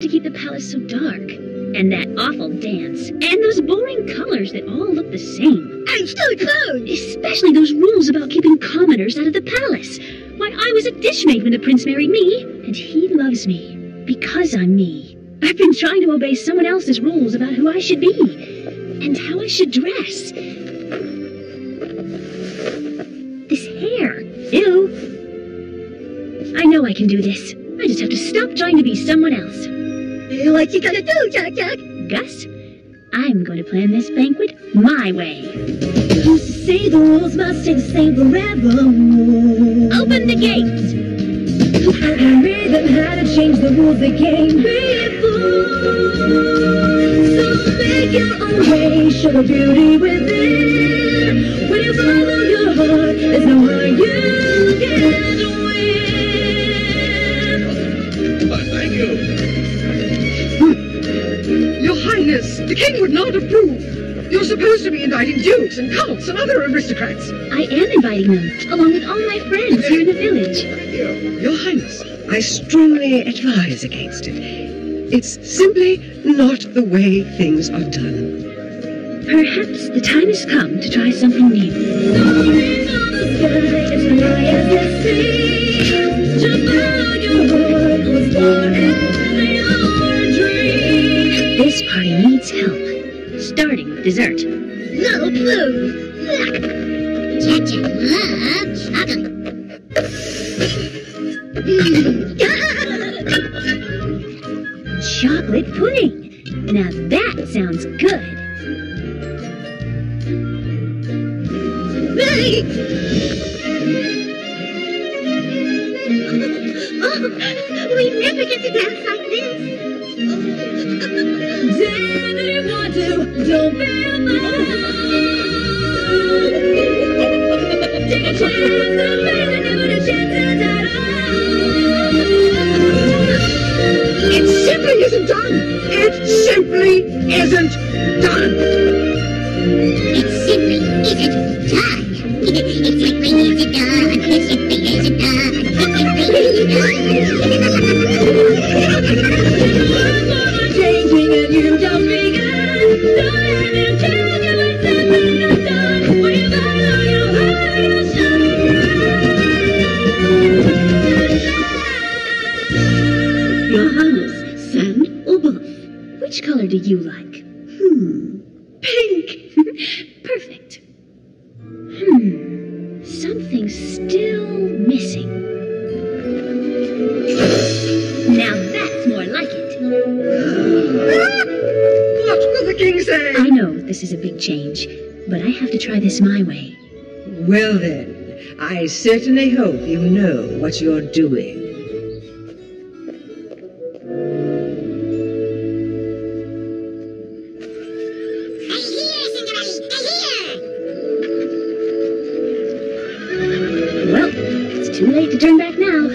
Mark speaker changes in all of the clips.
Speaker 1: to keep the palace so dark? And that awful dance. And those boring colors that all look the same.
Speaker 2: And still clothes.
Speaker 1: Especially those rules about keeping commoners out of the palace. Why, I was a dishmaid when the prince married me. And he loves me. Because I'm me. I've been trying to obey someone else's rules about who I should be. And how I should dress. This hair. Ew. I know I can do this. I just have to stop trying to be someone else.
Speaker 2: What you gonna do, Jack?
Speaker 1: Gus, I'm going to plan this banquet my way.
Speaker 2: You say the rules must stay the same forever.
Speaker 1: Open the gates.
Speaker 2: And read them how to change the rules they came before. So make your own way, show the beauty within. When you follow your heart, there's no way you can win.
Speaker 3: Thank you. Your Highness, the king would not approve. You're supposed to be inviting dukes and counts and other aristocrats.
Speaker 1: I am inviting them, along with all my friends here in the village.
Speaker 3: Your Highness, I strongly advise against it. It's simply not the way things are done.
Speaker 1: Perhaps the time has come to try something new.
Speaker 2: Soaring on the sky, as high as the sea. Just follow your heart, goes forever your dream.
Speaker 1: This party needs help. Starting with dessert.
Speaker 2: No clue.
Speaker 1: Chocolate pudding. Now that sounds good.
Speaker 2: Oh, we never get to dance like this. Did you want to? Don't be alone. Take a chance, the man that never a chance at all.
Speaker 3: It simply isn't done. It simply isn't done.
Speaker 4: It simply isn't done. It simply isn't done. It simply isn't done. It simply isn't done.
Speaker 2: Changing and you just begun. Don't let them tell you it's something not done. When you follow your heart, you'll shine.
Speaker 1: Your Highness, sand or buff? Which color do you like? Pink. Perfect. Something's still missing. Now that's more like it.
Speaker 3: What will the king say?
Speaker 1: I know this is a big change, but I have to try this my way.
Speaker 5: Well then, I certainly hope you know what you're doing.
Speaker 1: Well, it's too late to turn back now.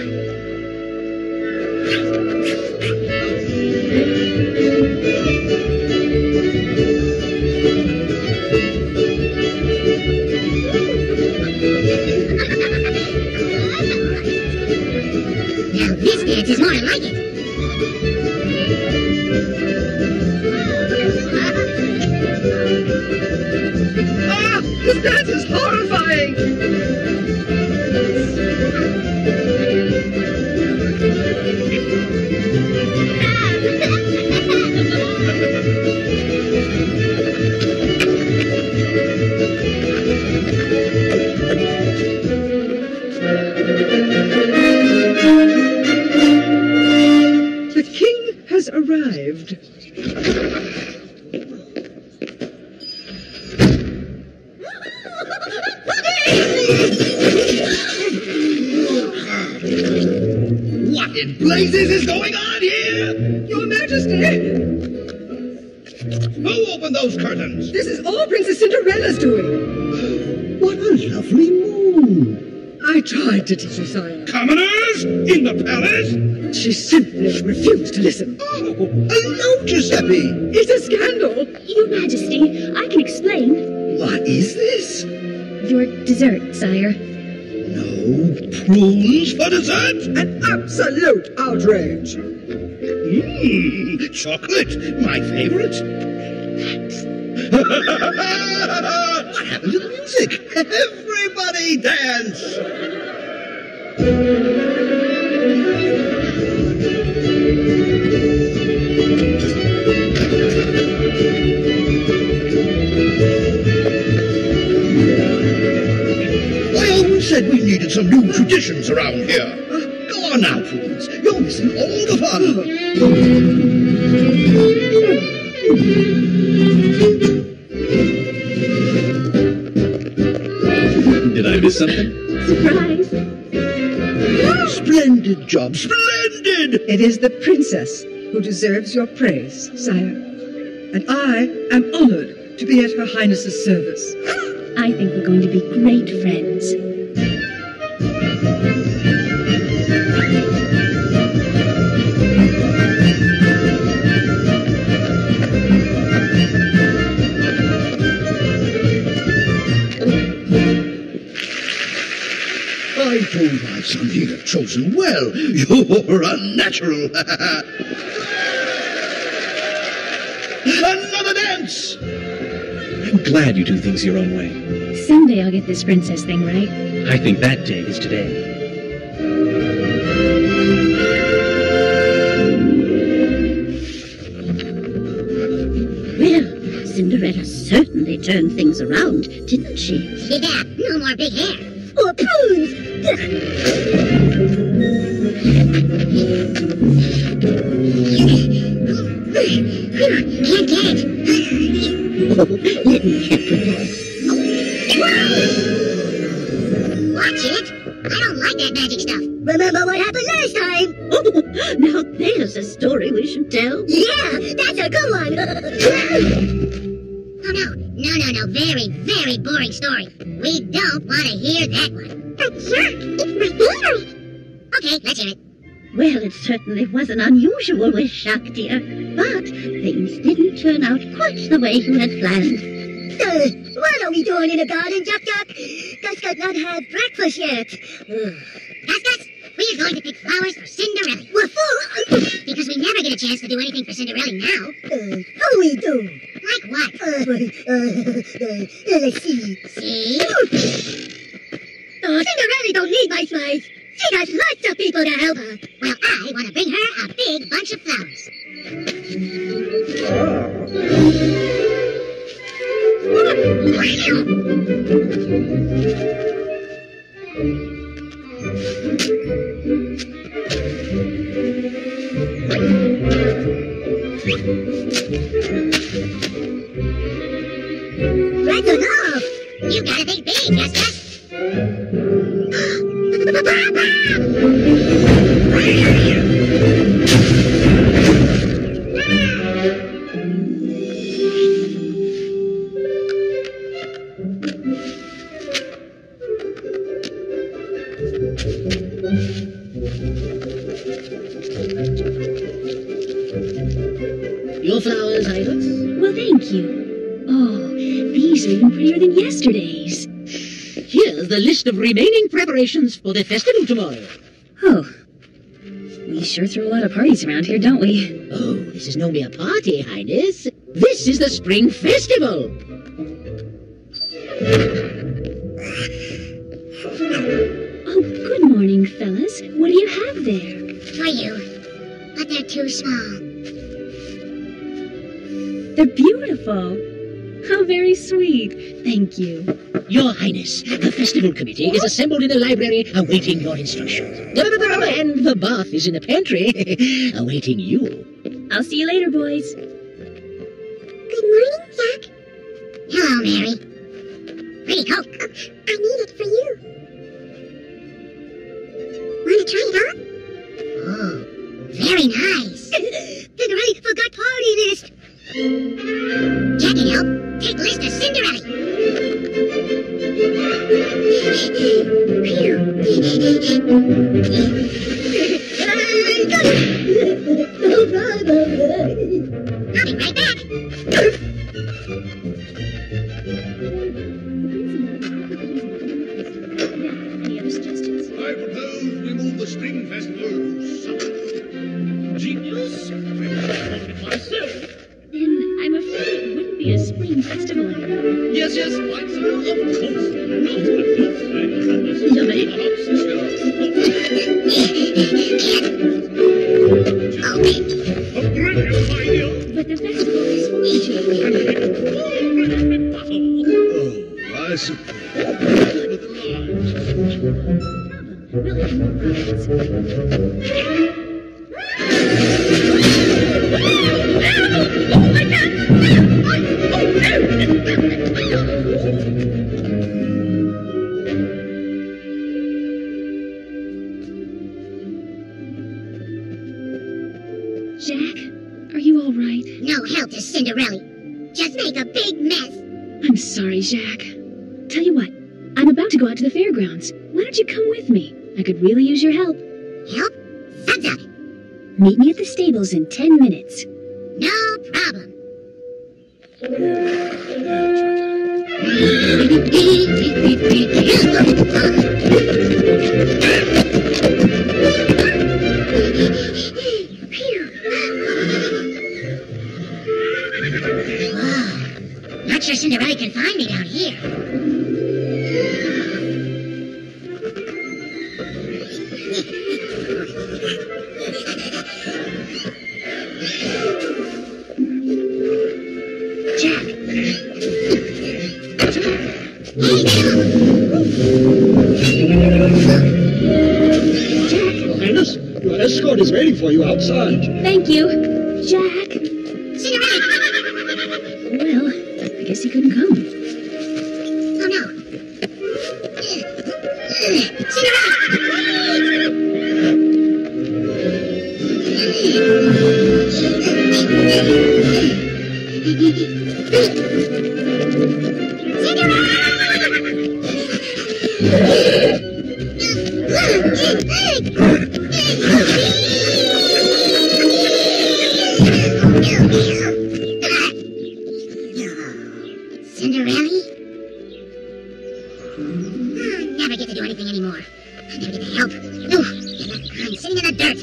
Speaker 4: Now this dance is more like it.
Speaker 3: Ah, this dance is horrifying.
Speaker 5: The king has arrived.
Speaker 3: What in blazes is going on here? Your Majesty! Who opened those curtains? This is all Princess Cinderella's doing.
Speaker 6: What a lovely moon!
Speaker 5: I tried to teach her, sire.
Speaker 3: Commoners? In the palace?
Speaker 5: She simply refused to listen.
Speaker 3: Oh, hello, Giuseppe.
Speaker 5: It's a scandal.
Speaker 1: Your Majesty, I can explain.
Speaker 6: What is this?
Speaker 1: Your dessert, sire.
Speaker 6: No prunes for dessert?
Speaker 3: An absolute outrage.
Speaker 6: Chocolate, my favorite. What happened to the music? Everybody dance! I always said we needed some new traditions around here. Go on now, Prudence. You're missing all the fun.
Speaker 7: Did I miss something?
Speaker 1: Surprise!
Speaker 6: Splendid job, splendid!
Speaker 5: It is the princess who deserves your praise, sire. And I am honored to be at Her Highness's service.
Speaker 1: I think we're going to be great friends.
Speaker 6: I told my son he'd have chosen well. You're unnatural. Another dance!
Speaker 7: I'm glad you do things your own way.
Speaker 1: Someday I'll get this princess thing right.
Speaker 7: I think that day is today.
Speaker 4: Well, Cinderella certainly turned things around, didn't she?
Speaker 8: Yeah, no more big hair.
Speaker 4: Oh, prunes!
Speaker 8: Can't get it.
Speaker 4: Oh, let me help with that.
Speaker 8: Watch it. I don't like that magic stuff.
Speaker 4: Remember what happened last time? Oh, now there's a story we should tell. Yeah, that's a good one.
Speaker 8: Oh, no. No. Very, very boring story. We don't want to hear that one.
Speaker 4: But Jack, it's my favorite.
Speaker 8: Okay, let's hear it.
Speaker 4: Well, it certainly was an unusual wish, Shock dear, but things didn't turn out quite the way you had planned. What are we doing in the garden, Jack? Gus does not have breakfast yet.
Speaker 8: Gus, we are going to pick flowers for Cinderella.
Speaker 4: What for?
Speaker 8: Because we never get a chance to do anything for Cinderella now.
Speaker 4: How we do?
Speaker 8: Like what?
Speaker 4: Let's see.
Speaker 8: See?
Speaker 4: Cinderella don't need my slides. She has lots of people to help her.
Speaker 8: Well, I want to bring her a big bunch of flowers.
Speaker 4: That's enough.
Speaker 8: You gotta think big, Gus.
Speaker 3: Your flowers, Highness?
Speaker 1: Well, thank you. Oh, these are even prettier than yesterday's.
Speaker 3: Here's the list of remaining preparations for the festival tomorrow.
Speaker 1: Oh, we sure throw a lot of parties around here, don't we?
Speaker 3: Oh, this is no mere party, Highness. This is the Spring Festival.
Speaker 1: Oh, good morning, fellas. What do you have there?
Speaker 8: For you. But they're too small.
Speaker 1: They're beautiful. How very sweet. Thank you.
Speaker 3: Your Highness, the festival committee is assembled in the library awaiting your instructions. And the bath is in the pantry awaiting you.
Speaker 1: I'll see you later, boys.
Speaker 8: Good morning, Jack. Hello, Mary. Pretty coat. I need it for you. Want to try it on? Oh, very nice.
Speaker 4: Cinderella forgot party list.
Speaker 8: Jack can help. Take list of Cinderella. I'll be right back.
Speaker 1: Any other suggestions?
Speaker 6: I propose we move the Spring Festival to summer. Genius? myself.
Speaker 1: Then I'm afraid it wouldn't be a spring festival anymore.
Speaker 6: Yes, quite so. Of course. Not a feast.
Speaker 1: Lovely.
Speaker 6: A brilliant idea.
Speaker 1: But the festival is for children.
Speaker 6: Oh, I suppose.
Speaker 1: We'll have more rides. Jack, are you all right?
Speaker 8: No help to Cinderella. Just make a big mess.
Speaker 1: I'm sorry, Jack. Tell you what, I'm about to go out to the fairgrounds. Why don't you come with me? I could really use your help.
Speaker 8: Help? Santa.
Speaker 1: Meet me at the stables in 10 minutes.
Speaker 8: No problem. Whoa. Not sure Cinderella can find me down here.
Speaker 1: Jack,
Speaker 6: Your Highness, your escort is waiting for you outside.
Speaker 1: thank you. Jack.
Speaker 8: Cinderella!
Speaker 1: Well, I guess he couldn't come.
Speaker 8: Oh no. Cinderella! Cinderella? Never get to do anything anymore. I never get to help. Oof, I'm sitting in the dirt.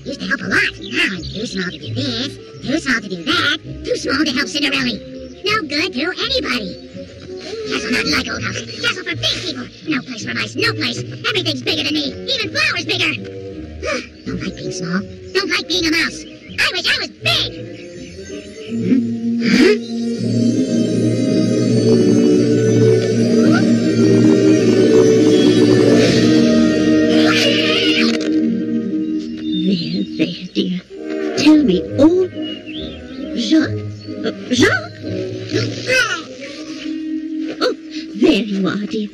Speaker 8: Used to help a lot. Now I'm too small to do this, too small to do that, too small to help Cinderella. No good to anybody. Castle not like old house. Castle for big people. No place for mice. No place. Everything's bigger than me. Even flowers bigger. Don't like being small. Don't like being a mouse. I wish I was big.
Speaker 4: There, dear. Tell me all. Jacques? Jacques? Oh, there you are, dear.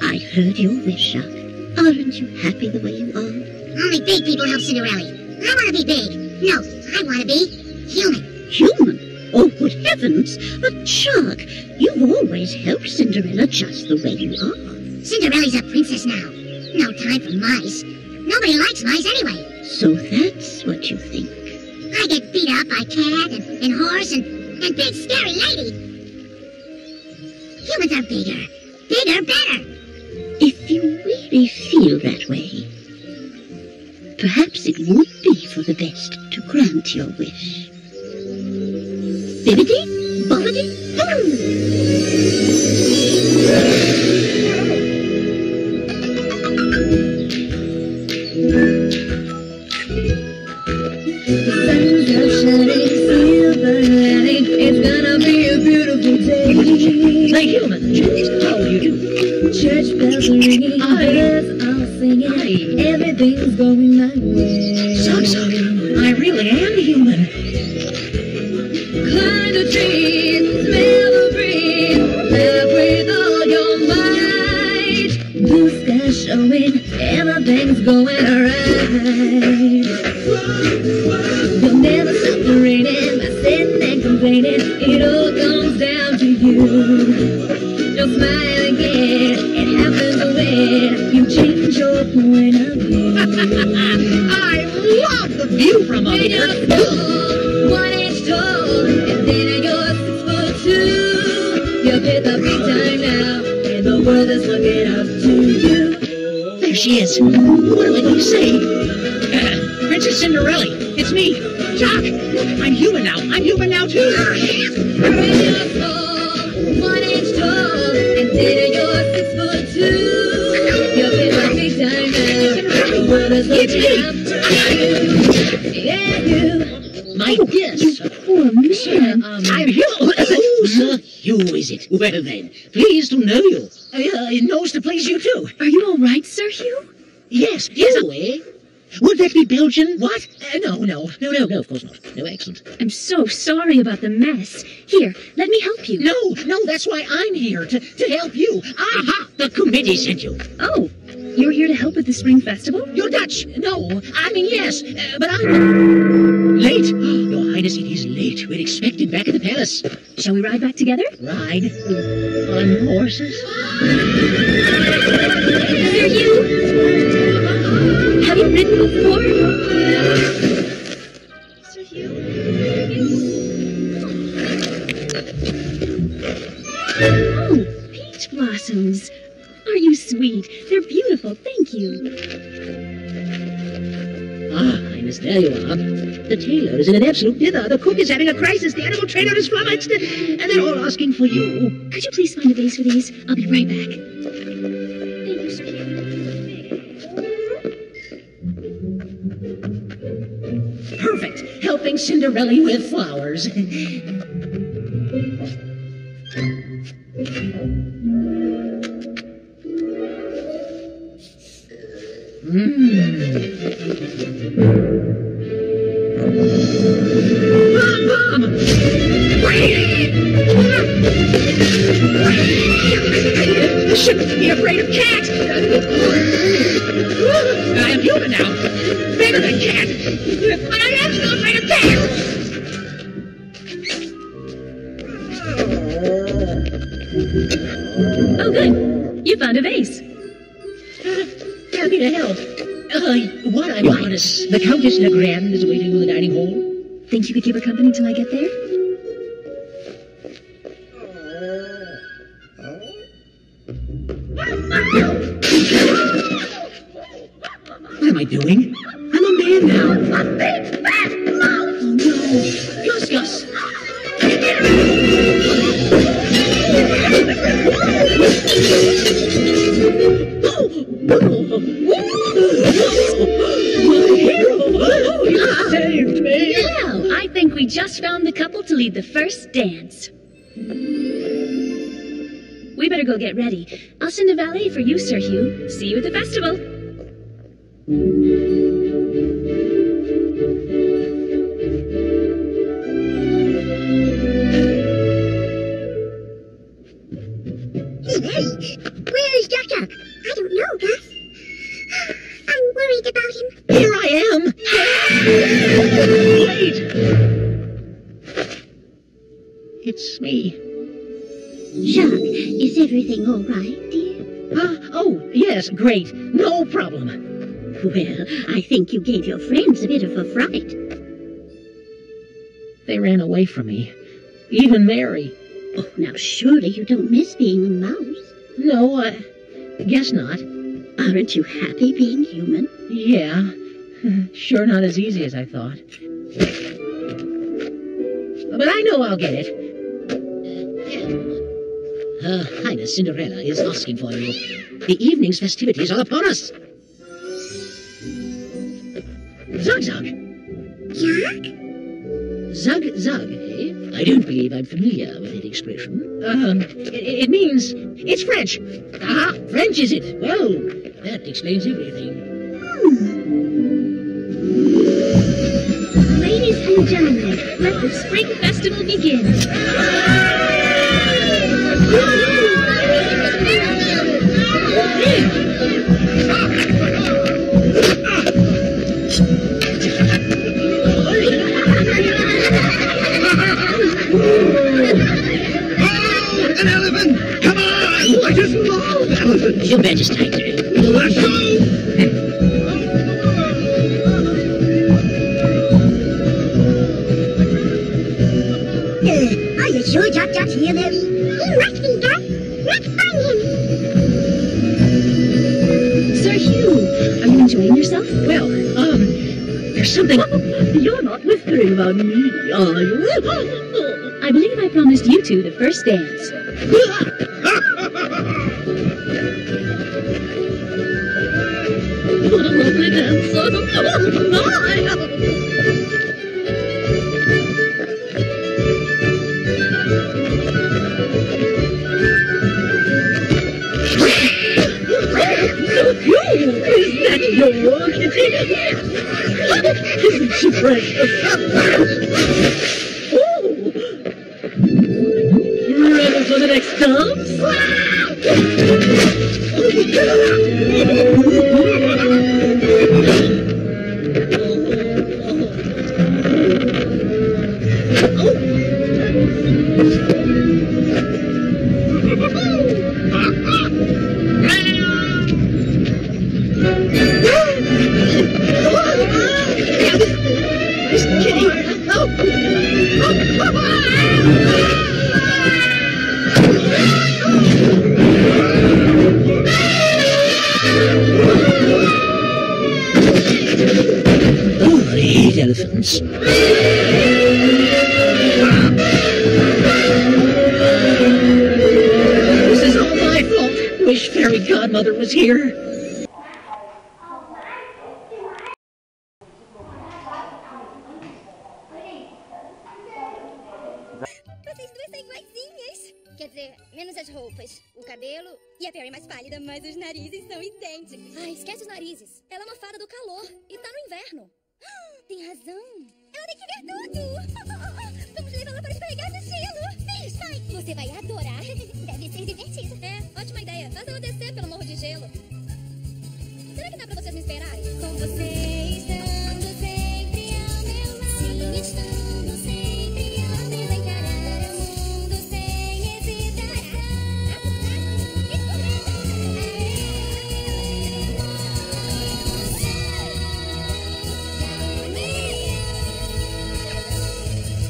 Speaker 4: I heard your wish, Jacques. Aren't you happy the way you are?
Speaker 8: Only big people help Cinderella. I want to be big. No, I want to be human.
Speaker 4: Human? Oh, good heavens! But, Jacques, you've always helped Cinderella just the way you are.
Speaker 8: Cinderella's a princess now. No time for mice. Nobody likes mice anyway.
Speaker 4: So that's what you think.
Speaker 8: I get beat up by cat and horse and big scary lady. Humans are bigger. Bigger, better.
Speaker 4: If you really feel that way, perhaps it would be for the best to grant your wish. Bibbidi, bobbidi, boo!
Speaker 2: The sun's out shining silver lining. It's gonna be a beautiful day.
Speaker 3: The human, how do you do?
Speaker 2: Church bells are ringing, birds all singing. Everything's going my way.
Speaker 3: Suck, I really am human.
Speaker 2: Climb the tree, smell the breeze, laugh with all your might. Blue sky showing, everything's going alright. You'll never stop the raining by sitting and complaining. It all comes down to you. You'll smile again, it happens when you change your point of view.
Speaker 3: I love the view from up
Speaker 2: When
Speaker 3: here.
Speaker 2: you're small, 1 inch tall, and then you're 6'2". You've hit the big time now, and the world is looking up to you.
Speaker 3: There she is. What am I going to say? Princess Cinderella, it's me, Jock! I'm human now. I'm human now, too.
Speaker 2: One inch tall, and then you're 6'2". You've been a big time man. The world is looking up to you. Yeah, you.
Speaker 3: My dear sir.
Speaker 1: Poor man.
Speaker 3: I'm Hugh. Sir Hugh, is it? Well then, pleased to know you. It knows to please you too.
Speaker 1: Are you all right, Sir Hugh?
Speaker 3: Yes, away. Would that be Belgian? What? No, of course not. No, excellent.
Speaker 1: I'm so sorry about the mess. Here, let me help you.
Speaker 3: No, that's why I'm here, to help you. Aha! The committee sent you.
Speaker 1: Oh, you're here to help with the spring festival?
Speaker 3: You're Dutch. No, I mean yes, but I'm late. Your Highness, it is late. We're expected back at the palace.
Speaker 1: Shall we ride back together?
Speaker 3: Ride? On horses?
Speaker 1: Sir Hugh! Have you ridden before? Sir Hugh? Oh, peach blossoms. Are you sweet? They're beautiful, thank you.
Speaker 3: Ah, Highness, there you are. The tailor is in an absolute dither. The cook is having a crisis. The animal trainer is flummoxed. And they're all asking for you.
Speaker 1: Could you please find a vase for these? I'll be right back. Thank you, Sir Hugh.
Speaker 3: Perfect. Helping Cinderella with flowers. Shouldn't be afraid of cats. I am human now. Better than cat. But I am still afraid of cats.
Speaker 1: Oh, good. You found a vase.
Speaker 3: Happy to help. What I'm honest. The Countess Legrand is waiting in the dining hall.
Speaker 1: Think you could keep her company till I get there?
Speaker 3: What am I doing? I'm a man now. A big fat mouse. Oh no. Gus. You saved me.
Speaker 1: Well, I think we just found the couple to lead the first dance. We better go get ready. I'll send a valet for you, Sir Hugh. See you at the festival.
Speaker 8: Where's Duck? I don't know, Gus. I'm worried about him.
Speaker 3: Here I am. Wait. It's me.
Speaker 8: Jacques, is everything all right, dear?
Speaker 3: Oh, yes, great. No problem.
Speaker 8: Well, I think you gave your friends a bit of a fright.
Speaker 3: They ran away from me. Even Mary.
Speaker 8: Oh, now surely you don't miss being a mouse.
Speaker 3: No, I guess not.
Speaker 8: Aren't you happy being human?
Speaker 3: Yeah. Sure not as easy as I thought. But I know I'll get it. Her Highness Cinderella is asking for you. The evening's festivities are upon us. Zug.
Speaker 8: Jacques?
Speaker 3: Zug, eh? I don't believe I'm familiar with that expression. It means... It's French. Ah, French is it? Well, that explains everything.
Speaker 1: Ladies and gentlemen, let the spring festival begin.
Speaker 6: An elephant! Come on! I just love elephants!
Speaker 3: Your Majesty.
Speaker 6: Let's go!
Speaker 8: Are you sure Jack's here, Mary? He must be, Gus. Let's find him.
Speaker 1: Sir Hugh, are you enjoying yourself?
Speaker 3: Well, there's something...
Speaker 1: You're not whispering. about me, are you? I believe I promised you two the first dance. What a lovely dancer! Oh, my! Is that your kitty? Isn't she precious? Oh! Ready for the next dance?
Speaker 3: Elephants. This is all my fault. Wish Fairy Godmother was here.
Speaker 9: Vocês duas são iguaizinhas. Quer dizer, menos as roupas, o cabelo e a Perry mais pálida, mas os narizes são idênticos. Ai, esquece os narizes. Ela é uma fada do calor e tá no inverno. Tem razão. Ela tem que ver tudo. Vamos levá-la para escorregar no gelo. Sim, vai. Você vai adorar. Deve ser divertido. É, ótima ideia. Faça ela descer pelo morro de gelo. Será que dá pra vocês me esperarem? Com você estando sempre ao meu lado. Sim, estando sempre aptos a encarar o mundo sem hesitação.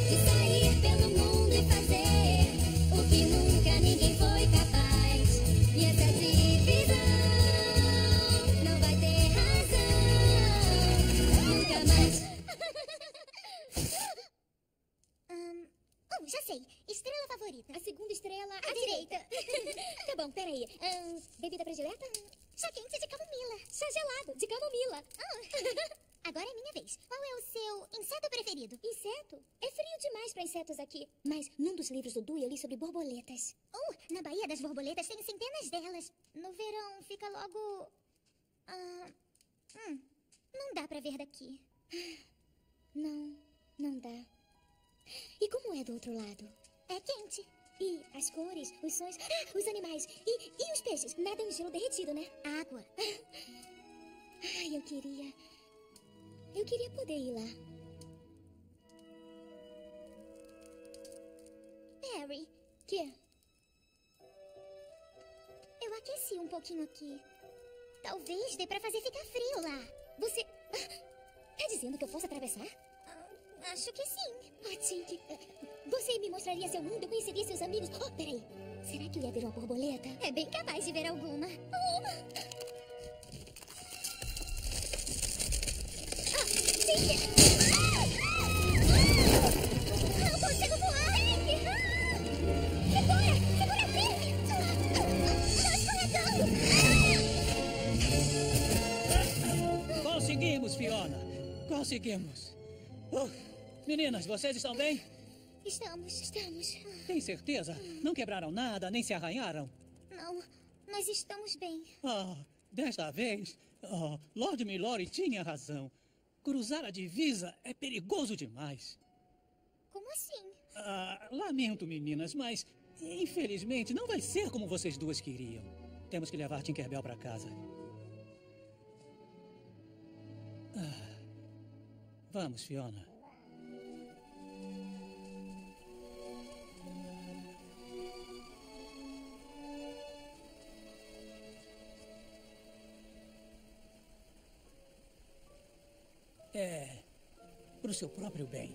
Speaker 9: E sair pelo mundo e fazer o que nunca ninguém foi capaz. E essa divisão não vai ter razão nunca mais. Já sei. Estrela favorita. A segunda estrela à direita. Tá bom, peraí. Bebida predileta? Chá quente de camomila. Chá gelado de camomila. Agora é minha vez. Qual é o seu inseto preferido? Inseto? É frio demais para insetos aqui. Mas num dos livros do Du eu li sobre borboletas. Na Baía das Borboletas tem centenas delas. No verão fica logo... não dá pra ver daqui. Não dá. E como é do outro lado? É quente. E as cores, os sons, os animais. E os peixes? Nadam em gelo derretido, né? Água. Ai, eu queria poder ir lá. Perry. Que? Eu aqueci um pouquinho aqui. Talvez dê pra fazer ficar frio lá. Você... tá dizendo que eu posso atravessar? Acho que sim. Tink, você me mostraria seu mundo, eu conheceria seus amigos. Peraí. Será que eu ia ver uma borboleta? É bem capaz de ver alguma. Tink! Não consigo voar! Tink! Segura firme! Estou escorregando!
Speaker 10: Conseguimos, Fiona! Conseguimos! Meninas, vocês estão bem?
Speaker 9: Estamos.
Speaker 10: Tem certeza? Não quebraram nada, nem se arranharam?
Speaker 9: Não, nós estamos bem.
Speaker 10: Desta vez, Lord Milord tinha razão. Cruzar a divisa é perigoso demais.
Speaker 9: Como assim?
Speaker 10: Lamento, meninas, mas infelizmente não vai ser como vocês duas queriam. Temos que levar Tinkerbell para casa. Vamos, Fiona. É pro seu próprio bem.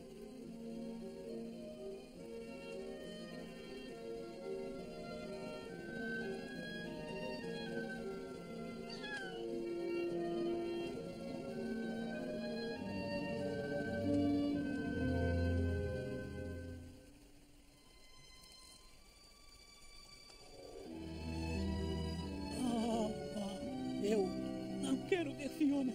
Speaker 10: quero ver Fiona.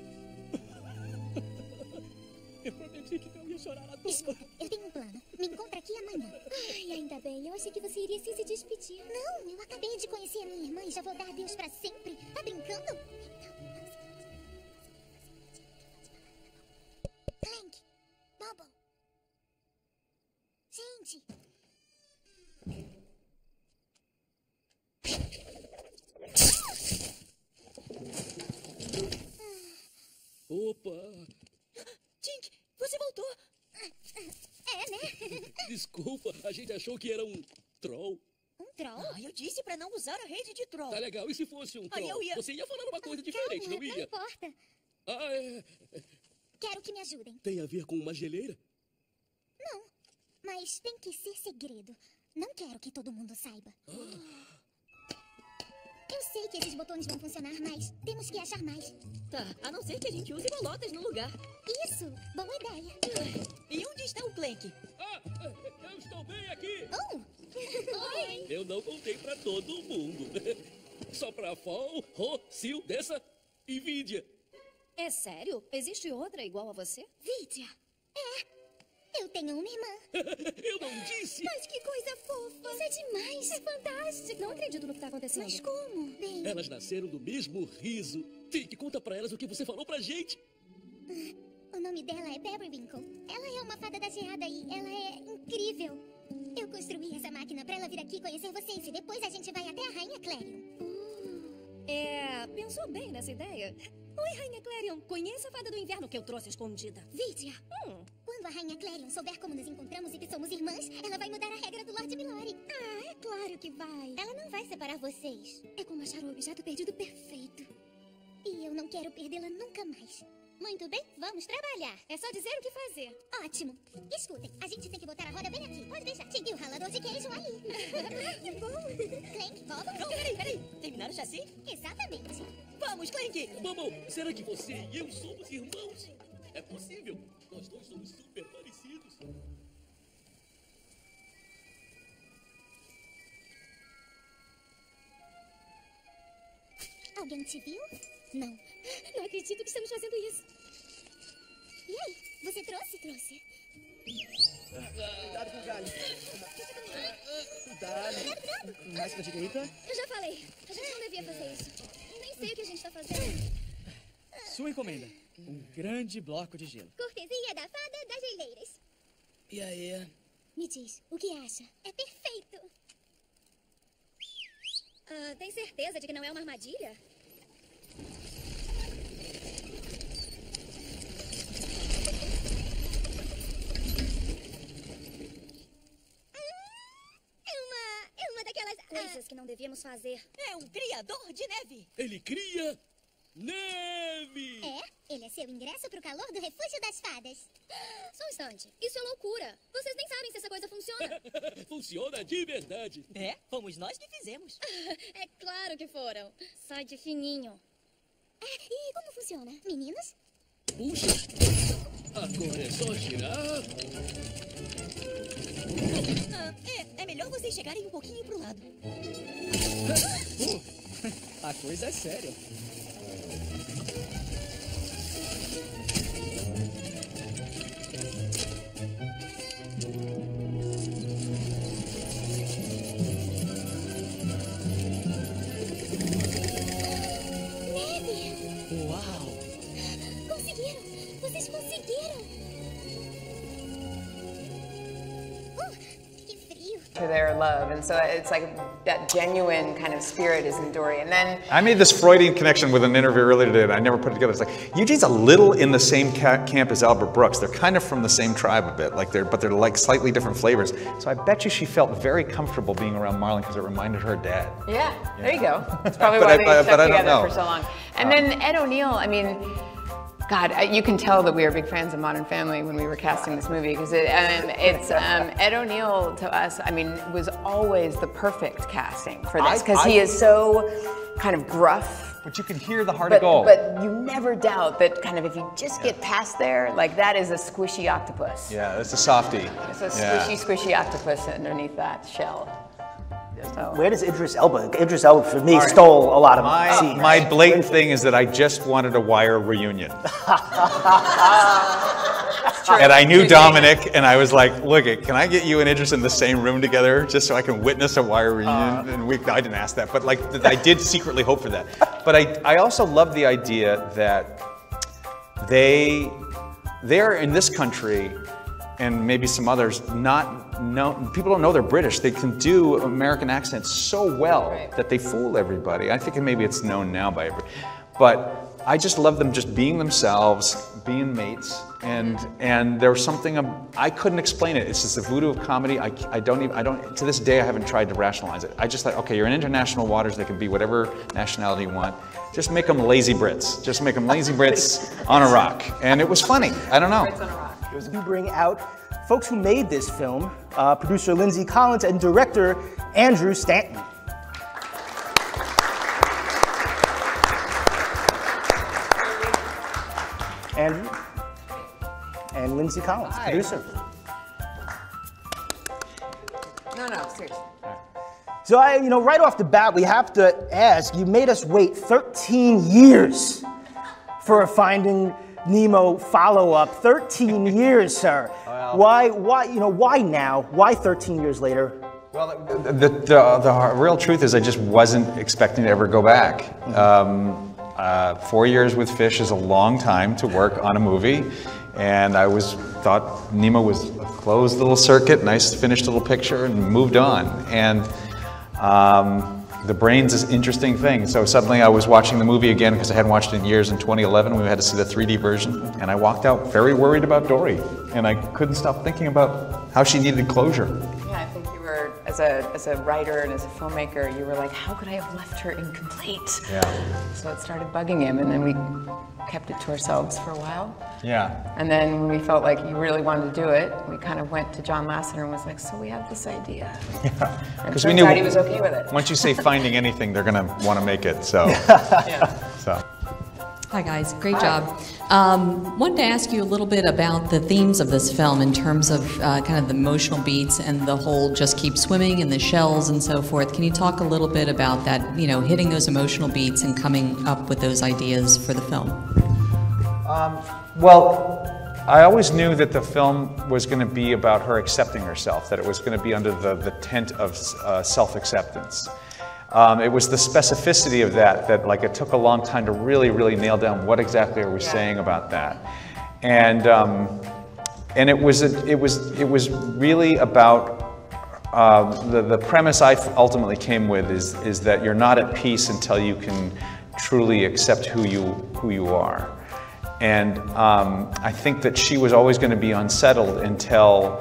Speaker 10: Eu prometi que não ia chorar à toa.
Speaker 8: Escuta, eu tenho um plano. Me encontra aqui amanhã.
Speaker 9: Ai, ainda bem. Eu achei que você iria se despedir.
Speaker 8: Não, eu acabei de conhecer a minha irmã e já vou dar adeus pra sempre. Tá brincando? Clank, Bubble. Gente.
Speaker 11: Opa!
Speaker 9: Tink, você voltou.
Speaker 8: É, né?
Speaker 11: Desculpa, a gente achou que era um troll.
Speaker 8: Um troll?
Speaker 9: Ah, eu disse pra não usar a rede de troll.
Speaker 11: Tá legal, e se fosse um troll?
Speaker 9: eu ia...
Speaker 11: Você ia falar uma coisa diferente,
Speaker 8: Calma,
Speaker 11: não ia?
Speaker 8: não importa.
Speaker 11: Ah, é...
Speaker 8: Quero que me ajudem.
Speaker 11: Tem a ver com uma geleira?
Speaker 8: Não, mas tem que ser segredo. Não quero que todo mundo saiba. Eu sei que esses botões vão funcionar, mas temos que achar mais.
Speaker 9: Tá, a não ser que a gente use bolotas no lugar.
Speaker 8: Isso, boa ideia.
Speaker 9: E onde está o Clank?
Speaker 11: Ah, eu estou bem aqui!
Speaker 8: Oh!
Speaker 9: Oi!
Speaker 11: Eu não contei pra todo mundo. Só pra Fall, Ro, Sil, Dessa e Vídia.
Speaker 9: É sério? Existe outra igual a você?
Speaker 8: Vídia. É. Eu tenho uma irmã.
Speaker 11: Eu não disse!
Speaker 9: Mas que coisa fofa!
Speaker 8: Isso é demais.
Speaker 9: É fantástico! Não acredito no que tá acontecendo.
Speaker 8: Mas como? Bem...
Speaker 11: Elas nasceram do mesmo riso. Fique, conta pra elas o que você falou pra gente.
Speaker 8: O nome dela é Periwinkle. Ela é uma fada da geada e ela é incrível. Eu construí essa máquina pra ela vir aqui conhecer vocês e depois a gente vai até a Rainha Clarion.
Speaker 9: Pensou bem nessa ideia. Oi, Rainha Clarion. Conheça a fada do inverno que eu trouxe escondida.
Speaker 8: Vídia. Quando a Rainha Clarion souber como nos encontramos e que somos irmãs, ela vai mudar a regra do Lord Milori.
Speaker 9: Ah, é claro que vai.
Speaker 8: Ela não vai separar vocês.
Speaker 9: É como achar o objeto perdido perfeito.
Speaker 8: E eu não quero perdê-la nunca mais. Muito bem, vamos trabalhar.
Speaker 9: É só dizer o que fazer.
Speaker 8: Ótimo. Escutem, a gente tem que botar a roda bem aqui. Pode deixar. E o ralador de queijo aí.
Speaker 9: Que bom.
Speaker 8: Clank, Bob.
Speaker 9: Não, peraí. Terminaram o chassi?
Speaker 8: Exatamente.
Speaker 9: Vamos, Clank.
Speaker 11: Mamão, será que você e eu somos irmãos? É possível. Nós dois somos super parecidos.
Speaker 8: Alguém te viu? Não.
Speaker 9: Não acredito que estamos fazendo isso.
Speaker 8: E aí, você trouxe? Trouxe.
Speaker 12: Cuidado com o galho. Cuidado. Mais pra direita.
Speaker 9: Eu já falei. A gente não devia fazer isso. Nem sei o que a gente tá fazendo.
Speaker 12: Sua encomenda. Um grande bloco de gelo.
Speaker 8: Cortesia da fada das geleiras.
Speaker 12: E aí?
Speaker 8: Me diz, o que acha? É perfeito.
Speaker 9: Tem certeza de que não é uma armadilha?
Speaker 8: É uma daquelas...
Speaker 9: Coisas que não devíamos fazer. É um criador de neve.
Speaker 11: Ele cria neve!
Speaker 8: É? Ele é seu ingresso pro calor do refúgio das fadas.
Speaker 9: Só um instante. Isso é loucura. Vocês nem sabem se essa coisa funciona.
Speaker 11: Funciona de verdade.
Speaker 9: É? Fomos nós que fizemos. É claro que foram. Sai de fininho.
Speaker 8: E como funciona? Meninos?
Speaker 11: Puxa! Agora é só girar.
Speaker 9: É melhor vocês chegarem um pouquinho pro lado.
Speaker 12: A coisa é séria.
Speaker 8: Neve!
Speaker 12: Uau!
Speaker 8: Conseguiram! Vocês conseguiram! Que frio!
Speaker 13: To their love, and so it's like that genuine kind of spirit is enduring. And then
Speaker 14: I made this Freudian connection with an interview earlier today, and I never put it together. It's like Eugene's a little in the same camp as Albert Brooks. They're kind of from the same tribe a bit, but they're like slightly different flavors. So I bet you she felt very comfortable being around Marlon because it reminded her of Dad.
Speaker 13: yeah, there you go. That's probably why they stuck together for so long. And then Ed O'Neill, I mean, God, you can tell that we are big fans of Modern Family when we were casting this movie because Ed O'Neill to us, I mean, was always the perfect casting for this because he is so kind of gruff.
Speaker 14: But you can hear the heart of gold.
Speaker 13: But you never doubt that kind of if you just get past there, like that is a squishy octopus.
Speaker 14: Yeah, that's a softie.
Speaker 13: It's a squishy, squishy octopus underneath that shell. So.
Speaker 15: Where does Idris Elba? Idris Elba, for me, stole a lot of scenes.
Speaker 14: My blatant thing is that I just wanted a Wire reunion. And I knew Dominic, and I was like, look, can I get you and Idris in the same room together just so I can witness a Wire reunion? And I didn't ask that, but like, I did secretly hope for that. But I also love the idea that they're in this country, and maybe some others, people don't know they're British. They can do American accents so well that they fool everybody. I think maybe it's known now by everybody. But I just love them just being themselves, being mates, and there's something, I couldn't explain it. It's just the voodoo of comedy. To this day, I haven't tried to rationalize it. I just like, okay, you're in international waters, they can be whatever nationality you want. Just make them lazy Brits. Just make them lazy Brits on a rock. And it was funny, I don't know.
Speaker 15: We bring out folks who made this film, producer Lindsay Collins and director Andrew Stanton. Andrew and Lindsay Collins, producer.
Speaker 13: No, seriously.
Speaker 15: So right off the bat, we have to ask, you made us wait 13 years for a Finding Nemo follow-up. 13 years, sir. Well, why now? Why 13 years later?
Speaker 14: Well, the real truth is I just wasn't expecting to ever go back. 4 years with Fish is a long time to work on a movie, and I thought Nemo was a closed little circuit, nice finished little picture, and moved on. And the brain's this interesting thing. So suddenly I was watching the movie again because I hadn't watched it in years. In 2011, we had to see the 3D version, and I walked out very worried about Dory, and I couldn't stop thinking about how she needed closure.
Speaker 13: Yeah, I think you were, as a writer and as a filmmaker, you were like, how could I have left her incomplete?
Speaker 14: Yeah.
Speaker 13: So it started bugging him, and then we kept it to ourselves for a while.
Speaker 14: Yeah.
Speaker 13: And then when we felt like you really wanted to do it, we kind of went to John Lasseter and was like, so we have this idea.
Speaker 14: Yeah.
Speaker 13: Because we knew he was okay with it.
Speaker 14: Once you say Finding anything, they're going to want to make it. So.
Speaker 13: Yeah.
Speaker 14: So.
Speaker 16: Hi guys, great job. Wanted to ask you a little bit about the themes of this film in terms of kind of the emotional beats and the whole just keep swimming and the shells and so forth. Can you talk a little bit about that, hitting those emotional beats and coming up with those ideas for the film?
Speaker 14: Well, I always knew that the film was going to be about her accepting herself, that it was going to be under the tent of self-acceptance. It was the specificity of that like it took a long time to really, really nail down what exactly are we saying about that. And it was really about the premise I ultimately came with is that you're not at peace until you can truly accept who you are. And I think that she was always going to be unsettled until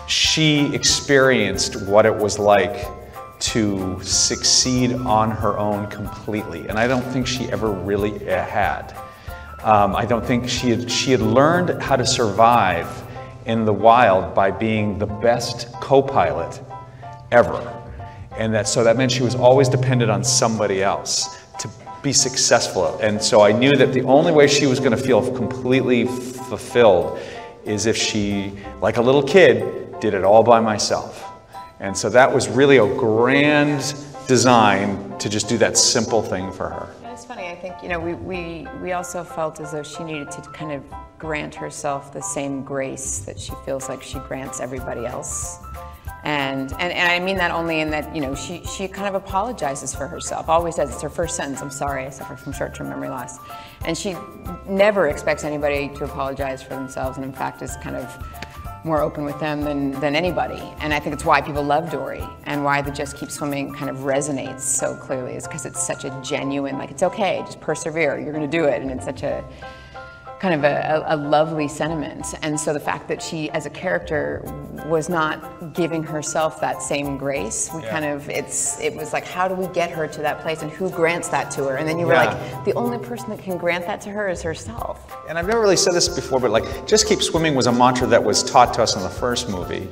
Speaker 14: she experienced what it was like to succeed on her own completely. And I don't think she ever really had. I don't think she had learned how to survive in the wild by being the best co-pilot ever. And so that meant she was always dependent on somebody else to be successful. And so I knew that the only way she was going to feel completely fulfilled is if she, like a little kid, did it all by myself. And so that was really a grand design to just do that simple thing for her.
Speaker 13: It's funny, I think, we also felt as though she needed to kind of grant herself the same grace that she feels like she grants everybody else. And I mean that only in that, she kind of apologizes for herself, always does. It's her first sentence, I'm sorry, I suffer from short-term memory loss. And she never expects anybody to apologize for themselves, and in fact is kind of more open with them than anybody. And I think it's why people love Dory, and why the Just Keep Swimming kind of resonates so clearly, is because it's such a genuine, like, it's okay, just persevere, you're gonna do it. And it's such a kind of a lovely sentiment. And so the fact that she, as a character, was not giving herself that same grace, it was like, how do we get her to that place, and who grants that to her? And then you were like, the only person that can grant that to her is herself.
Speaker 14: And I've never really said this before, but like, Just Keep Swimming was a mantra that was taught to us in the first movie.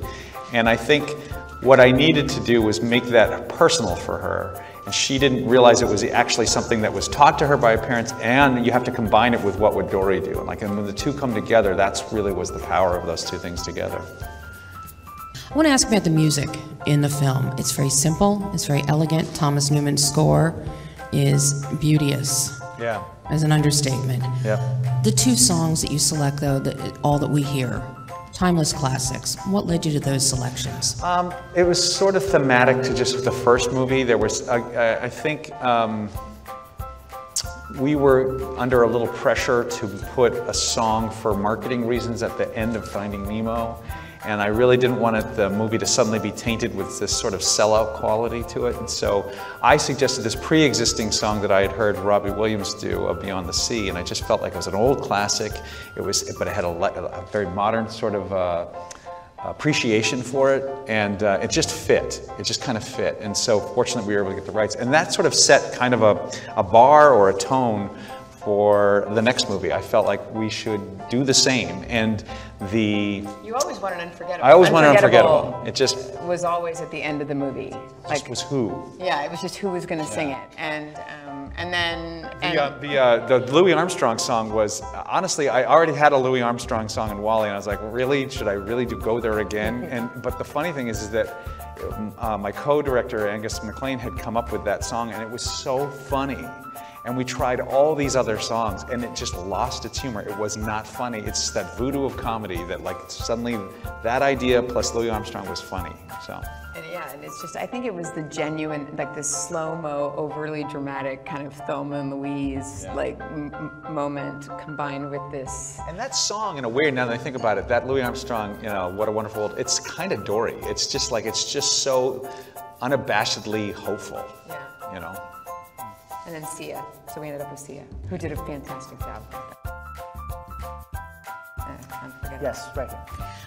Speaker 14: And I think what I needed to do was make that personal for her. And she didn't realize it was actually something that was taught to her by her parents, and you have to combine it with what would Dory do. And when the two come together, that's really was the power of those two things together.
Speaker 17: I want to ask about the music in the film. It's very simple, it's very elegant. Thomas Newman's score is beauteous.
Speaker 14: Yeah.
Speaker 17: As an understatement.
Speaker 14: Yeah.
Speaker 17: The two songs that you select, though, All That We Hear, timeless classics. What led you to those selections?
Speaker 14: It was sort of thematic to just the first movie. There was, I think, we were under a little pressure to put a song for marketing reasons at the end of Finding Nemo. And I really didn't want the movie to suddenly be tainted with this sort of sellout quality to it. And so I suggested this pre-existing song that I had heard Robbie Williams do, of Beyond the Sea, and I just felt like it was an old classic. But it had a very modern sort of appreciation for it, and it just fit. It just kind of fit. And so fortunately we were able to get the rights. And that sort of set kind of a bar or a tone for the next movie. I felt like we should do the same. And
Speaker 13: You always want an unforgettable.
Speaker 14: I always want an unforgettable. It just
Speaker 13: was always at the end of the movie.
Speaker 14: Like was who?
Speaker 13: Yeah, it was just who was going to sing it, and then
Speaker 14: the Louis Armstrong song was, honestly, I already had a Louis Armstrong song in Wall-E, and I was like, really, should I really go there again? But the funny thing is that my co-director Angus MacLean had come up with that song, and it was so funny. And we tried all these other songs, and it just lost its humor. It was not funny. It's just that voodoo of comedy that, like, suddenly that idea plus Louis Armstrong was funny. So.
Speaker 13: And it's just, I think it was the genuine, like this slow-mo, overly dramatic kind of Thelma and Louise like moment combined with this.
Speaker 14: And that song, in a weird, now that I think about it, that Louis Armstrong, you know, What a Wonderful World, it's kind of Dory. It's just like, it's just so unabashedly hopeful, you know.
Speaker 13: And then Sia, so we ended up with Sia, who did a fantastic job.
Speaker 15: Yes, right here.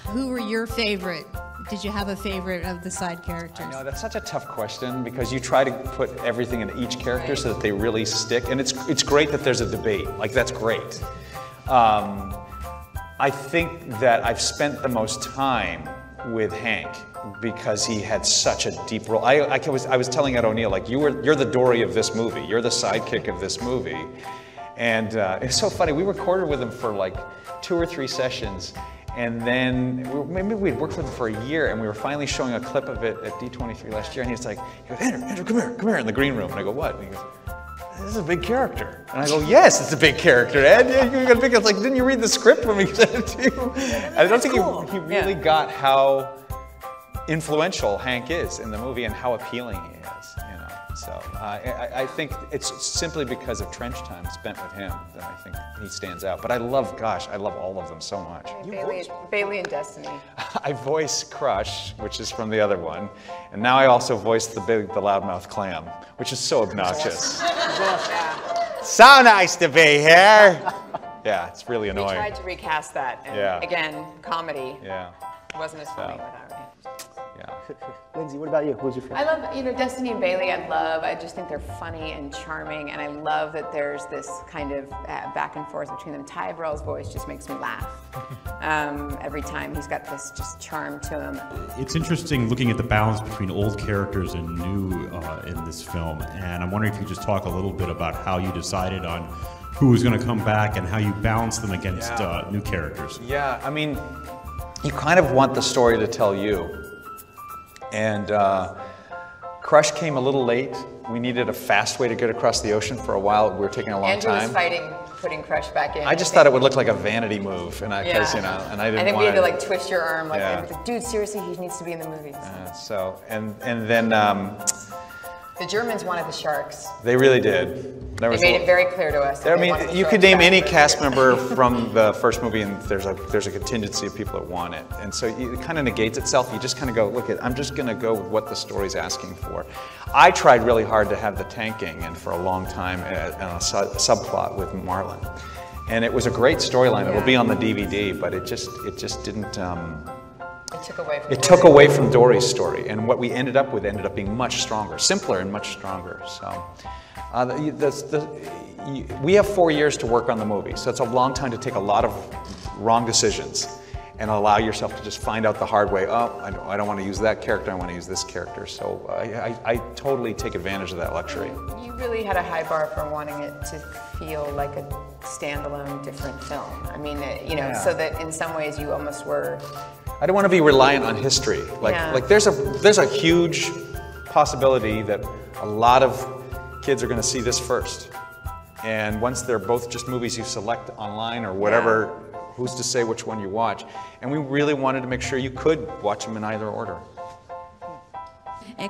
Speaker 18: Who were your favorite? Did you have a favorite of the side characters?
Speaker 14: I know, that's such a tough question because you try to put everything into each character so that they really stick. And it's great that there's a debate. Like, that's great. I think that I've spent the most time with Hank because he had such a deep role. I was telling Ed O'Neill, like, you're the Dory of this movie. You're the sidekick of this movie. And it's so funny. We recorded with him for like 2 or 3 sessions. And then maybe we'd worked with him for a year, and we were finally showing a clip of it at D23 last year, and he goes, Andrew, come here, in the green room. And I go, what? And he goes, this is a big character. And I go, yes, it's a big character, Ed. You got a big, it's like, didn't you read the script when we sent it to you? I don't think he really got how influential Hank is in the movie and how appealing he is, you know. So I think it's simply because of Trench Time spent with him that I think he stands out. But I love all of them so much.
Speaker 13: Bailey and Destiny.
Speaker 14: I voice Crush, which is from the other one, and now I also voice the loudmouth clam, which is so obnoxious. So nice to be here. Yeah, it's really annoying.
Speaker 13: We tried to recast that, and again, comedy.
Speaker 14: Yeah.
Speaker 13: It wasn't as funny without me.
Speaker 14: Yeah.
Speaker 15: Lindsay, what about you? Who's your favorite?
Speaker 13: I love, Destiny and Bailey, I just think they're funny and charming, and I love that there's this kind of back and forth between them. Ty Burrell's voice just makes me laugh every time. He's got this just charm to him.
Speaker 19: It's interesting looking at the balance between old characters and new in this film, and I'm wondering if you could just talk a little bit about how you decided on who was going to come back and how you balance them against new characters.
Speaker 14: Yeah, I mean, you kind of want the story to tell you. And Crush came a little late. We needed a fast way to get across the ocean for a while. We were taking a long time.
Speaker 13: Andrew was fighting putting Crush back in.
Speaker 14: I just thought it would look like a vanity move, and I didn't want to.
Speaker 13: And then we had to like twist your arm, like, dude, seriously, he needs to be in the movie.
Speaker 14: And then
Speaker 13: the Germans wanted the sharks.
Speaker 14: They really did.
Speaker 13: They made it very clear to us.
Speaker 14: I mean, you could name any cast member from the first movie, and there's a contingency of people that want it. And so it kind of negates itself. You just kind of go, look, I'm just going to go with what the story's asking for. I tried really hard to have the tanking, and for a long time, and a subplot with Marlon. And it was a great storyline. It'll be on the DVD, but it just didn't. It took away from Dory's story, and what we ended up with ended up being much stronger, simpler and much stronger. So, we have 4 years to work on the movie, so it's a long time to take a lot of wrong decisions and allow yourself to just find out the hard way. Oh, I don't want to use that character, I want to use this character. So I totally take advantage of that luxury.
Speaker 13: You really had a high bar for wanting it to feel like a standalone, different film. I mean, so that in some ways you almost were.
Speaker 14: I don't want to be reliant on history. Like there's a huge possibility that a lot of kids are going to see this first. And once they're both just movies you select online or whatever, who's to say which one you watch? And we really wanted to make sure you could watch them in either order.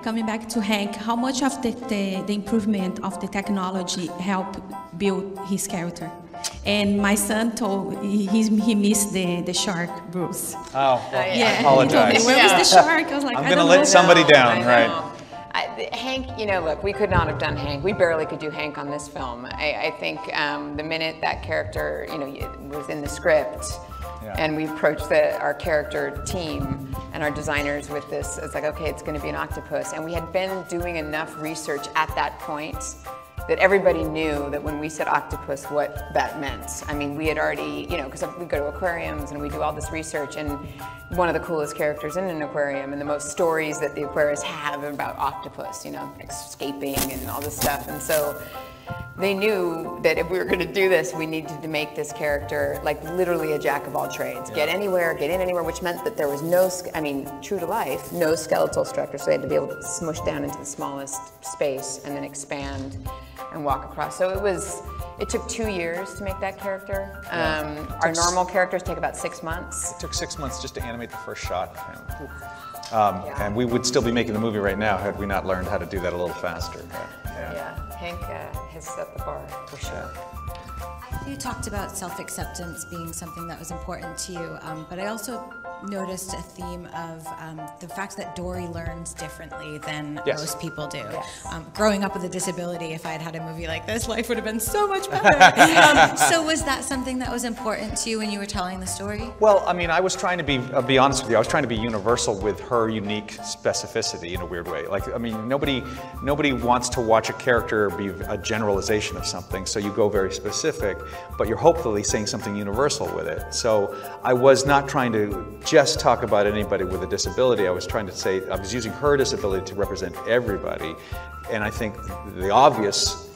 Speaker 20: Coming back to Hank, how much of the improvement of the technology helped build his character? And my son told he missed the shark, Bruce.
Speaker 14: Oh,
Speaker 20: yeah.
Speaker 14: I apologize.
Speaker 20: He told me, where was the shark? I was like,
Speaker 14: I'm going to let somebody down, right?
Speaker 13: Hank, you know, look, we could not have done Hank. We barely could do Hank on this film. I think the minute that character, you know, was in the script, and we approached our character team and our designers with this, it's like, okay, it's going to be an octopus. And we had been doing enough research at that point that everybody knew that when we said octopus, what that meant. I mean, we had already, you know, because we go to aquariums and we do all this research, and one of the coolest characters in an aquarium and the most stories that the aquarists have about octopus, you know, escaping and all this stuff. And so they knew that if we were going to do this, we needed to make this character like literally a jack of all trades. Get anywhere, get in anywhere, which meant that there was no, I mean, true to life, no skeletal structure. So they had to be able to smush down into the smallest space and then expand and walk across. So it took 2 years to make that character. Our normal characters take about 6 months.
Speaker 14: It took 6 months just to animate the first shot of him. And we would still be making the movie right now had we not learned how to do that a little faster.
Speaker 13: Hank has set the bar for sure.
Speaker 21: You talked about self-acceptance being something that was important to you, but I also noticed a theme of the fact that Dory learns differently than most people do. Growing up with a disability, if I had had a movie like this, life would have been so much better. So was that something that was important to you when you were telling the story?
Speaker 14: Well, I mean, I was trying to be honest with you, I was trying to be universal with her unique specificity in a weird way. Like, I mean, nobody wants to watch a character be a generalization of something, so you go very specific, but you're hopefully saying something universal with it. So I was not trying to just talk about anybody with a disability. I was trying to say, I was using her disability to represent everybody. And I think the obvious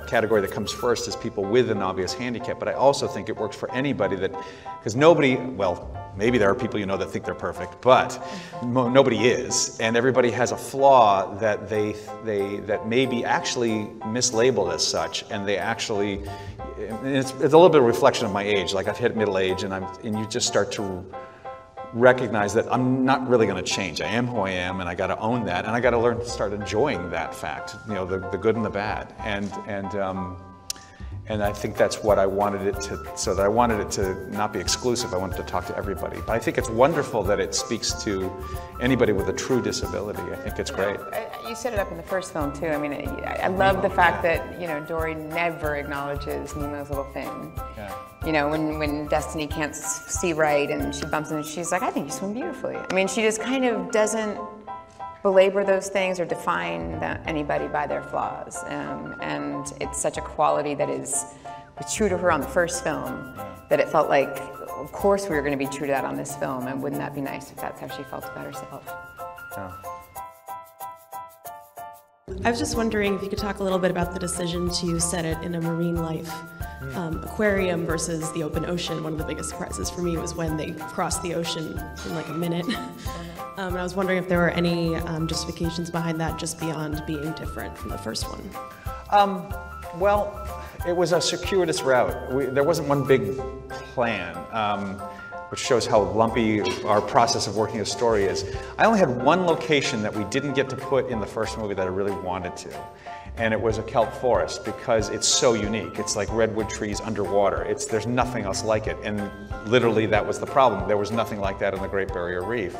Speaker 14: category that comes first is people with an obvious handicap, but I also think it works for anybody that, because nobody, well, maybe there are people you know that think they're perfect, but nobody is, and everybody has a flaw that that may be actually mislabeled as such, and they actually, it's a little bit of a reflection of my age. Like, I've hit middle age, and you just start to recognize that I'm not really going to change. I am who I am, and I got to own that, and I got to learn to start enjoying that fact, you know, the good and the bad, and I think that's what I wanted it to, so that I wanted it to not be exclusive. I wanted to talk to everybody. But I think it's wonderful that it speaks to anybody with a true disability. I think it's great.
Speaker 13: You set it up in the first film too. I mean, I love the fact that, you know, Dory never acknowledges Nemo's little fin. You know, when Destiny can't see right and she bumps into, she's like, I think you swim beautifully. I mean, she just kind of doesn't belabor those things or define anybody by their flaws. And it's such a quality that was true to her on the first film that it felt like, of course we were going to be true to that on this film, and wouldn't that be nice if that's how she felt about herself?
Speaker 22: I was just wondering if you could talk a little bit about the decision to set it in a marine life aquarium versus the open ocean. One of the biggest surprises for me was when they crossed the ocean in like a minute. And I was wondering if there were any justifications behind that just beyond being different from the first one.
Speaker 14: Well, it was a circuitous route. There wasn't one big plan, which shows how lumpy our process of working a story is. I only had one location that we didn't get to put in the first movie that I really wanted to. And it was a kelp forest, because it's so unique. It's like redwood trees underwater. There's nothing else like it. And literally that was the problem. There was nothing like that in the Great Barrier Reef.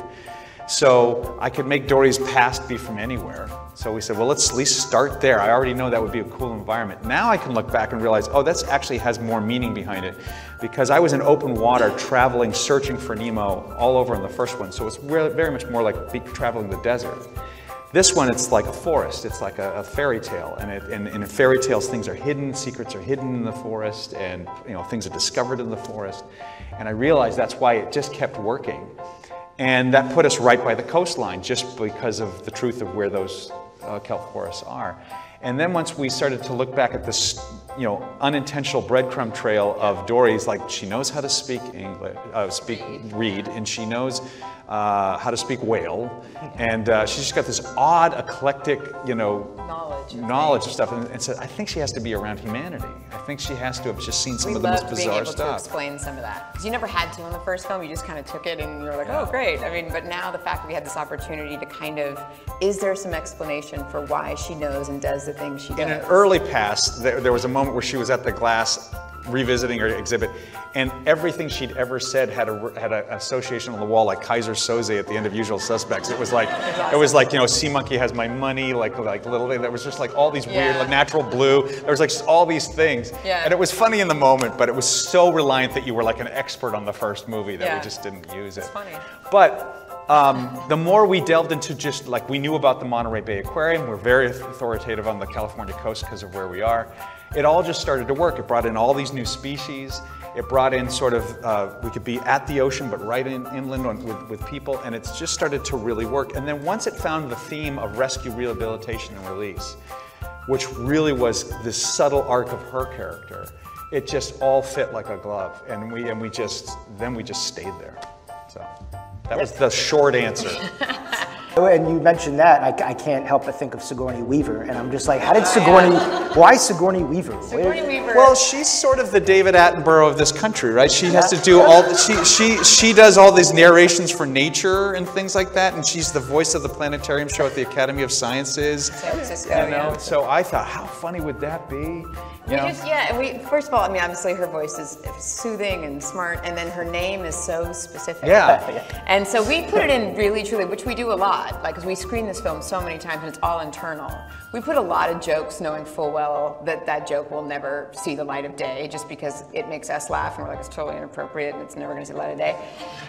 Speaker 14: So I could make Dory's past be from anywhere. So we said, well, let's at least start there. I already know that would be a cool environment. Now I can look back and realize, oh, that actually has more meaning behind it, because I was in open water traveling, searching for Nemo all over in the first one. So it's very much more like traveling the desert. This one, it's like a forest. It's like a fairy tale, and in fairy tales, things are hidden, secrets are hidden in the forest, and things are discovered in the forest. And I realized that's why it just kept working. And that put us right by the coastline, just because of the truth of where those kelp forests are. And then once we started to look back at this unintentional breadcrumb trail of Dory's, like she knows how to speak English, read, and she knows how to speak whale, and she's just got this odd, eclectic, knowledge of stuff, and so I think she has to be around humanity. I think she has to have just seen some of the most bizarre stuff.
Speaker 13: We loved being able to explain some of that, because you never had to in the first film. You just kind of took it, and you were like, oh, great. I mean, but now the fact that we had this opportunity to kind of, is there some explanation for why she knows and does the things she does?
Speaker 14: In an early past, there was a moment where she was at the glass revisiting her exhibit, and everything she'd ever said had an association on the wall, like Kaiser Soze at the end of Usual Suspects. It was like, Sea Monkey has my money, like little thing. There was just like all these weird, like Natural Blue. There was like just all these things, and it was funny in the moment, but it was so reliant that you were like an expert on the first movie that we just didn't use it.
Speaker 13: It's funny.
Speaker 14: But the more we delved into just like, we knew about the Monterey Bay Aquarium. We're very authoritative on the California coast because of where we are. It all just started to work. It brought in all these new species. It brought in sort of, we could be at the ocean, but right inland with people, and it's just started to really work. And then once it found the theme of rescue, rehabilitation, and release, which really was this subtle arc of her character, it just all fit like a glove, and we just stayed there. So that was the short answer.
Speaker 15: And you mentioned that, I can't help but think of Sigourney Weaver, and I'm just like, how did Sigourney, why Sigourney Weaver?
Speaker 13: Sigourney Weaver.
Speaker 14: Well, she's sort of the David Attenborough of this country, right? She has to do all, she does all these narrations for nature and things like that, and she's the voice of the planetarium show at the Academy of Sciences.
Speaker 13: San Francisco,
Speaker 14: So I thought, how funny would that be?
Speaker 13: First of all, I mean, obviously her voice is soothing and smart, and then her name is so specific.
Speaker 14: Yeah.
Speaker 13: And so we put it in really, truly, which we do a lot, like, because we screen this film so many times and it's all internal. We put a lot of jokes knowing full well that that joke will never see the light of day, just because it makes us laugh and we're like, it's totally inappropriate and it's never going to see the light of day.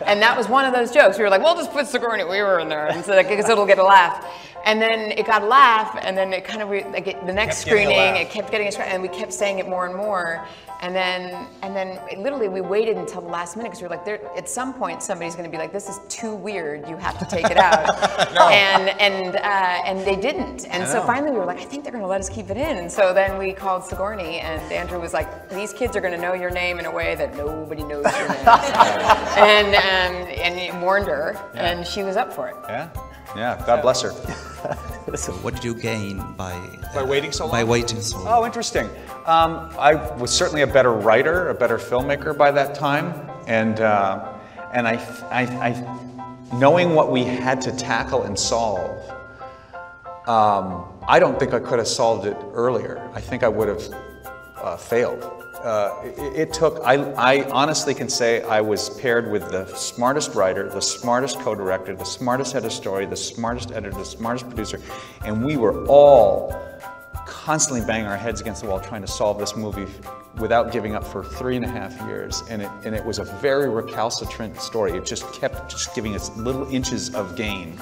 Speaker 13: And that was one of those jokes. We were like, well, just put Sigourney Weaver in there, and so, because it'll get a laugh. And then it got a laugh, and then it kind of, the next screening, it kept getting a screening, and we kept saying it more and more. And then literally we waited until the last minute, because we were like, at some point somebody's going to be like, this is too weird, you have to take it out. And they didn't. And so finally we were like, I think they're going to let us keep it in. And so then we called Sigourney, and Andrew was like, these kids are going to know your name in a way that nobody knows your name. And he warned her, and she was up for it.
Speaker 14: Yeah, God bless her.
Speaker 5: So what did you gain by
Speaker 14: waiting so long?
Speaker 5: By waiting so long.
Speaker 14: Oh, interesting. I was certainly a better writer, a better filmmaker by that time, and I knowing what we had to tackle and solve, I don't think I could have solved it earlier. I think I would have failed. It took, I honestly can say I was paired with the smartest writer, the smartest co-director, the smartest head of story, the smartest editor, the smartest producer, and we were all constantly banging our heads against the wall trying to solve this movie without giving up for 3.5 years. And it was a very recalcitrant story. It just kept giving us little inches of gain,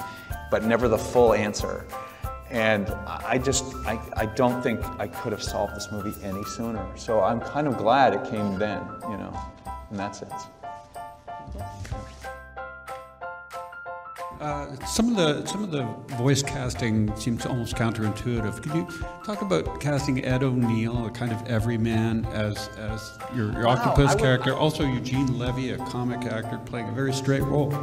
Speaker 14: but never the full answer. And I don't think I could have solved this movie any sooner. So I'm kind of glad it came then, in that sense.
Speaker 7: Some of the voice casting seems almost counterintuitive. Can you talk about casting Ed O'Neill, a kind of everyman, as your octopus character? Also Eugene Levy, a comic actor, playing a very straight role.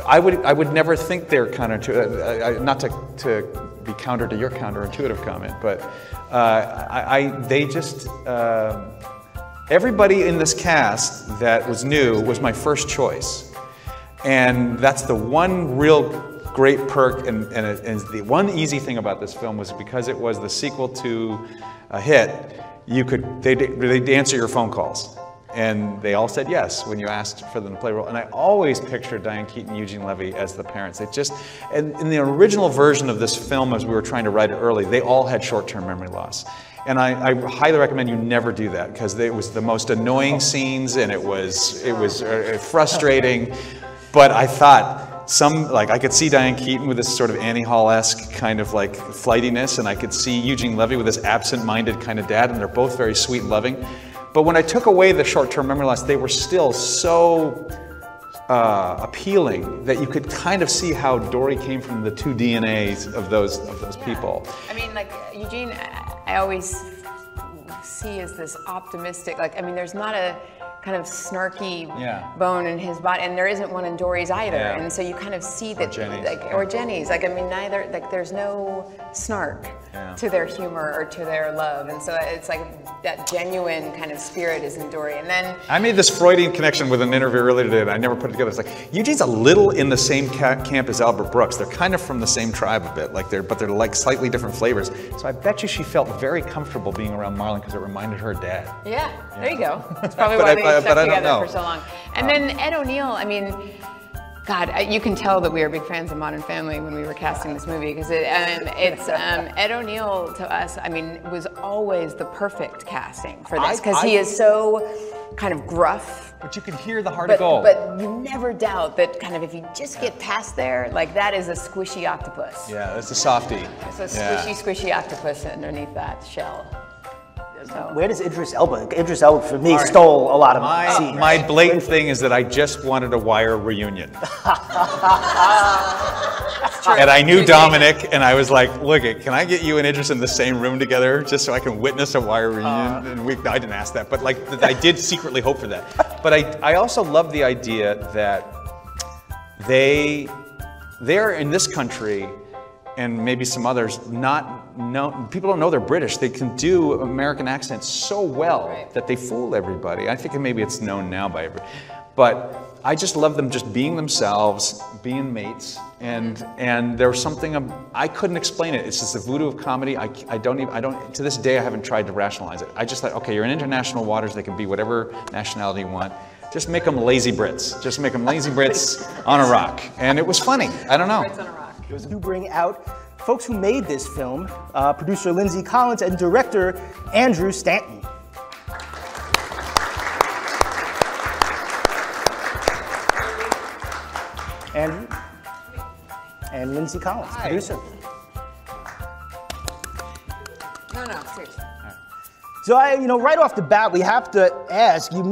Speaker 14: I would never think they're counterintuitive. Not to be counter to your counterintuitive comment, but they just. Everybody in this cast that was new was my first choice. And that's the one real great perk, and the one easy thing about this film was because it was the sequel to a hit, they'd answer your phone calls. And they all said yes when you asked for them to play a role. And I always pictured Diane Keaton and Eugene Levy as the parents. And in the original version of this film, as we were trying to write it early, they all had short-term memory loss. And I highly recommend you never do that, because it was the most annoying scenes, and it was frustrating. But I thought I could see Diane Keaton with this sort of Annie Hall-esque kind of like flightiness, and I could see Eugene Levy with this absent-minded kind of dad, and they're both very sweet and loving. But when I took away the short-term memory loss, they were still so appealing that you could kind of see how Dory came from the two DNAs of those people.
Speaker 13: I mean, like Eugene, I always see as this optimistic, like, I mean, there's not a kind of snarky
Speaker 14: Yeah.
Speaker 13: bone in his body, and there isn't one in Dory's either.
Speaker 14: Yeah.
Speaker 13: And so you kind of see that,
Speaker 14: Jenny's.
Speaker 13: or Jenny's, like, I mean, neither, like, there's no snark to their humor or to their love. And so it's like that genuine kind of spirit is in Dory. And then
Speaker 14: I made this Freudian connection with an interview earlier today. I never put it together. It's like Eugene's a little in the same camp as Albert Brooks. They're kind of from the same tribe a bit, but they're like slightly different flavors. So I bet you she felt very comfortable being around Marlon because it reminded her of Dad.
Speaker 13: yeah, there you go. That's probably why they stuck together for so long. And then Ed O'Neill, I mean, God, you can tell that we are big fans of Modern Family when we were casting this movie, because Ed O'Neill to us, I mean, was always the perfect casting for this, because he is so kind of gruff.
Speaker 14: But you can hear the heart of gold.
Speaker 13: But you never doubt that kind of if you just get past there, like that is a squishy octopus.
Speaker 14: Yeah, that's a softie.
Speaker 13: It's a squishy octopus underneath that shell. So.
Speaker 15: Where does Idris Elba? Idris Elba, for me, stole a lot of scenes.
Speaker 14: My blatant thing is that I just wanted a Wire reunion. And I knew Dominic, and I was like, look, can I get you and Idris in the same room together just so I can witness a Wire reunion? And I didn't ask that, but like, I did secretly hope for that. But I also love the idea that they're in this country, and maybe some others, people don't know they're British. They can do American accents so well that they fool everybody. I think maybe it's known now by everybody. But I just love them just being themselves, being mates, and there was something, I couldn't explain it. It's just the voodoo of comedy. To this day, I haven't tried to rationalize it. I just thought, okay, you're in international waters, they can be whatever nationality you want. Just make them lazy Brits. Just make them lazy Brits on a rock. And it was funny, I don't know.
Speaker 15: It was to bring out folks who made this film, producer Lindsay Collins and director Andrew Stanton. Andrew and Lindsay Collins, producer.
Speaker 13: No, seriously.
Speaker 15: So right off the bat, we have to ask, you